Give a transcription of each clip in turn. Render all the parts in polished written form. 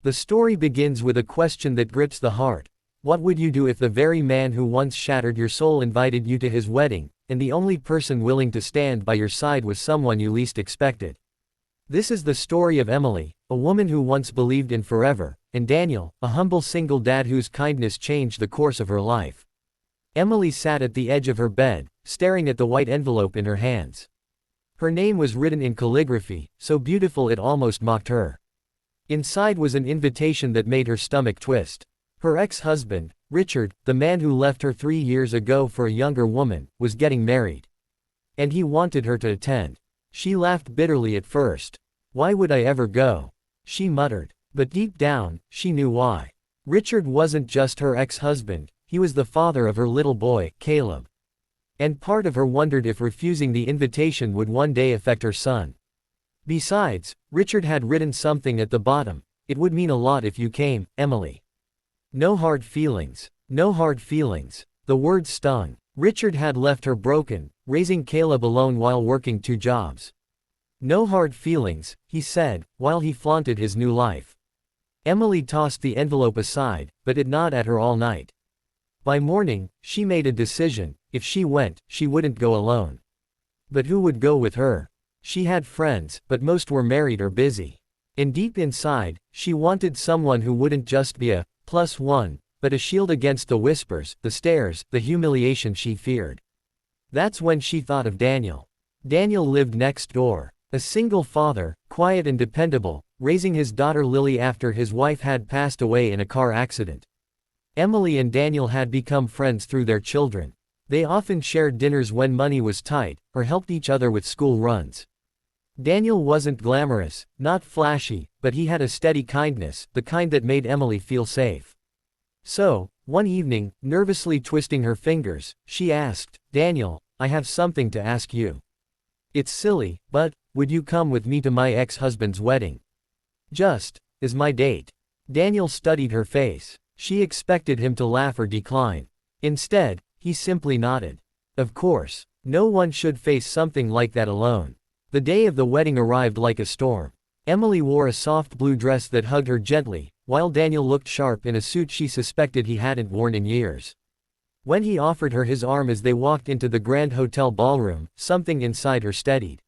The story begins with a question that grips the heart. What would you do if the very man who once shattered your soul invited you to his wedding, and the only person willing to stand by your side was someone you least expected? This is the story of Emily, a woman who once believed in forever, and Daniel, a humble single dad whose kindness changed the course of her life. Emily sat at the edge of her bed, staring at the white envelope in her hands. Her name was written in calligraphy, so beautiful it almost mocked her. Inside was an invitation that made her stomach twist. Her ex-husband, Richard, the man who left her 3 years ago for a younger woman, was getting married. And he wanted her to attend. She laughed bitterly at first. "Why would I ever go?" she muttered. But deep down, she knew why. Richard wasn't just her ex-husband, he was the father of her little boy, Caleb. And part of her wondered if refusing the invitation would one day affect her son. Besides, Richard had written something at the bottom: "It would mean a lot if you came, Emily. No hard feelings. No hard feelings." The words stung. Richard had left her broken, raising Caleb alone while working 2 jobs. "No hard feelings," he said, while he flaunted his new life. Emily tossed the envelope aside, but it gnawed at her all night. By morning, she made a decision: if she went, she wouldn't go alone. But who would go with her? She had friends, but most were married or busy. And deep inside, she wanted someone who wouldn't just be a +1, but a shield against the whispers, the stares, the humiliation she feared. That's when she thought of Daniel. Daniel lived next door. A single father, quiet and dependable, raising his daughter Lily after his wife had passed away in a car accident. Emily and Daniel had become friends through their children. They often shared dinners when money was tight, or helped each other with school runs. Daniel wasn't glamorous, not flashy, but he had a steady kindness, the kind that made Emily feel safe. So, one evening, nervously twisting her fingers, she asked, "Daniel, I have something to ask you. It's silly, but would you come with me to my ex-husband's wedding? Just as my date?" Daniel studied her face. She expected him to laugh or decline. Instead, he simply nodded. Of course, no one should face something like that alone. The day of the wedding arrived like a storm. Emily wore a soft blue dress that hugged her gently, while Daniel looked sharp in a suit she suspected he hadn't worn in years. When he offered her his arm as they walked into the Grand Hotel ballroom, something inside her steadied.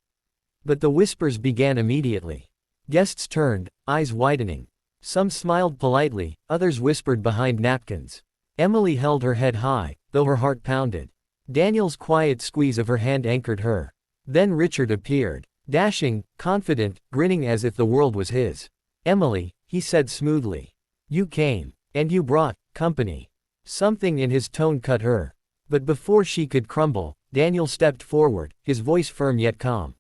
But the whispers began immediately. Guests turned, eyes widening. Some smiled politely, others whispered behind napkins. Emily held her head high, though her heart pounded. Daniel's quiet squeeze of her hand anchored her. Then Richard appeared. Dashing, confident, grinning as if the world was his. "Emily," he said smoothly. "You came. And you brought company." Something in his tone cut her. But before she could crumble, Daniel stepped forward, his voice firm yet calm.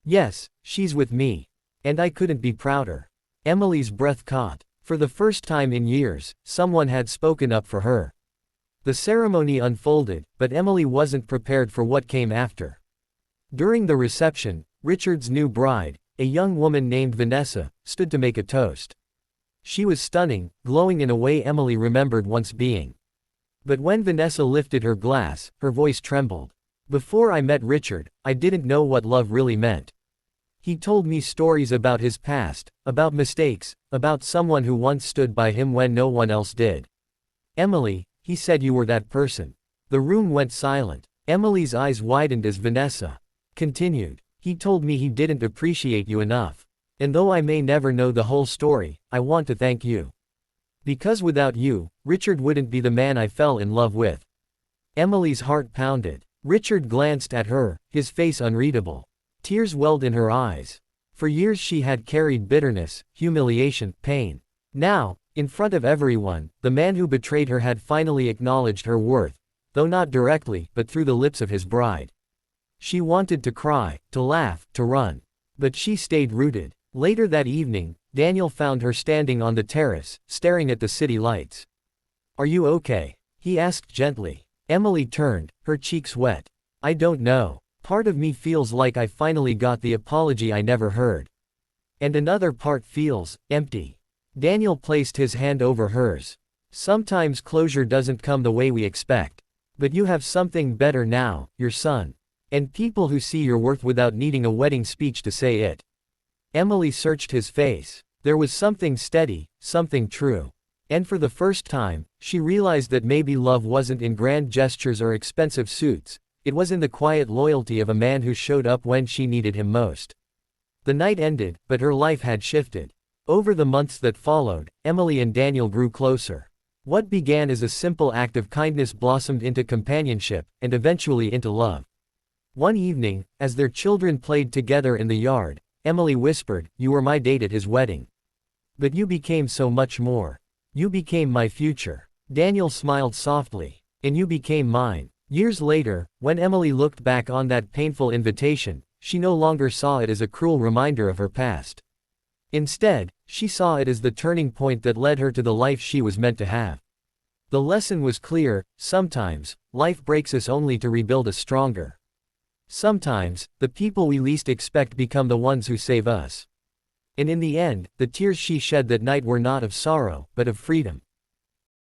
"Yes, she's with me. And I couldn't be prouder." Emily's breath caught. For the first time in years, someone had spoken up for her. The ceremony unfolded, but Emily wasn't prepared for what came after. During the reception, Richard's new bride, a young woman named Vanessa, stood to make a toast. She was stunning, glowing in a way Emily remembered once being. But when Vanessa lifted her glass, her voice trembled. "Before I met Richard, I didn't know what love really meant. He told me stories about his past, about mistakes, about someone who once stood by him when no one else did. Emily, he said you were that person." The room went silent. Emily's eyes widened as Vanessa continued. "He told me he didn't appreciate you enough. And though I may never know the whole story, I want to thank you. Because without you, Richard wouldn't be the man I fell in love with." Emily's heart pounded. Richard glanced at her, his face unreadable. Tears welled in her eyes. For years she had carried bitterness, humiliation, pain. Now, in front of everyone, the man who betrayed her had finally acknowledged her worth, though not directly, but through the lips of his bride. She wanted to cry, to laugh, to run. But she stayed rooted. Later that evening, Daniel found her standing on the terrace, staring at the city lights. "Are you okay?" he asked gently. Emily turned, her cheeks wet. "I don't know. Part of me feels like I finally got the apology I never heard. And another part feels empty." Daniel placed his hand over hers. "Sometimes closure doesn't come the way we expect. But you have something better now, your son. And people who see your worth without needing a wedding speech to say it." Emily searched his face. There was something steady, something true. And for the first time, she realized that maybe love wasn't in grand gestures or expensive suits, it was in the quiet loyalty of a man who showed up when she needed him most. The night ended, but her life had shifted. Over the months that followed, Emily and Daniel grew closer. What began as a simple act of kindness blossomed into companionship, and eventually into love. One evening, as their children played together in the yard, Emily whispered, "You were my date at his wedding. But you became so much more. You became my future." Daniel smiled softly. "And you became mine." Years later, when Emily looked back on that painful invitation, she no longer saw it as a cruel reminder of her past. Instead, she saw it as the turning point that led her to the life she was meant to have. The lesson was clear: sometimes, life breaks us only to rebuild us stronger. Sometimes, the people we least expect become the ones who save us. And in the end, the tears she shed that night were not of sorrow, but of freedom.